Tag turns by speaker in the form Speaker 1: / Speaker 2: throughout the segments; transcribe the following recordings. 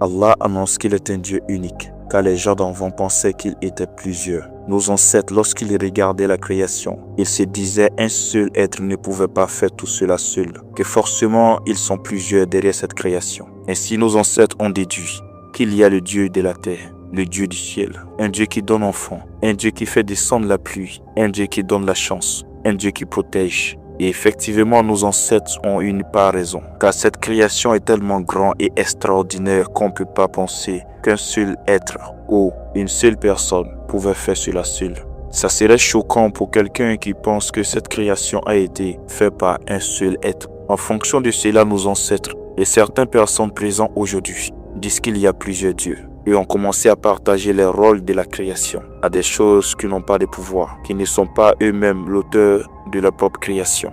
Speaker 1: Allah annonce qu'il est un Dieu unique, car les gens d'avant pensaient qu'il était plusieurs. Nos ancêtres, lorsqu'ils regardaient la création, ils se disaient un seul être ne pouvait pas faire tout cela seul, que forcément ils sont plusieurs derrière cette création. Ainsi nos ancêtres ont déduit qu'il y a le Dieu de la terre, le Dieu du ciel, un Dieu qui donne enfant, un Dieu qui fait descendre la pluie, un Dieu qui donne la chance, un Dieu qui protège. Et effectivement, nos ancêtres ont une part raison, car cette création est tellement grande et extraordinaire qu'on ne peut pas penser qu'un seul être ou une seule personne pouvait faire cela seul. Ça serait choquant pour quelqu'un qui pense que cette création a été faite par un seul être. En fonction de cela, nos ancêtres et certaines personnes présentes aujourd'hui disent qu'il y a plusieurs dieux et ont commencé à partager les rôles de la création à des choses qui n'ont pas de pouvoir, qui ne sont pas eux-mêmes l'auteur de leur propre création.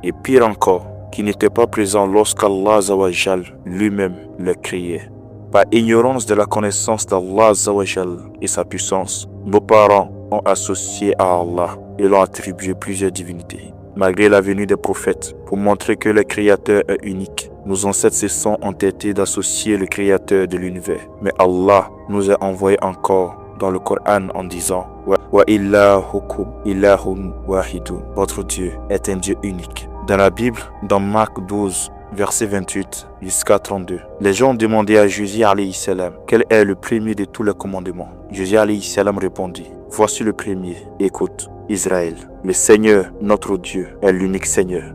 Speaker 1: Et pire encore, qui n'étaient pas présents lorsqu'Allah Azawajal lui-même les créait. Par ignorance de la connaissance d'Allah Azawajal et sa puissance, nos parents ont associé à Allah et l'ont attribué plusieurs divinités. Malgré la venue des prophètes, pour montrer que le Créateur est unique, nos ancêtres se sont entêtés d'associer le Créateur de l'univers. Mais Allah nous a envoyé encore dans le Coran en disant « Wa ilahukum ilahun wahidun » Votre Dieu est un Dieu unique. Dans la Bible, dans Marc 12, verset 28 jusqu'à 32, les gens ont demandé à Jésus alayhi salam quel est le premier de tous les commandements. Jésus alayhi salam répondit « Voici le premier, écoute, Israël, le Seigneur, notre Dieu, est l'unique Seigneur.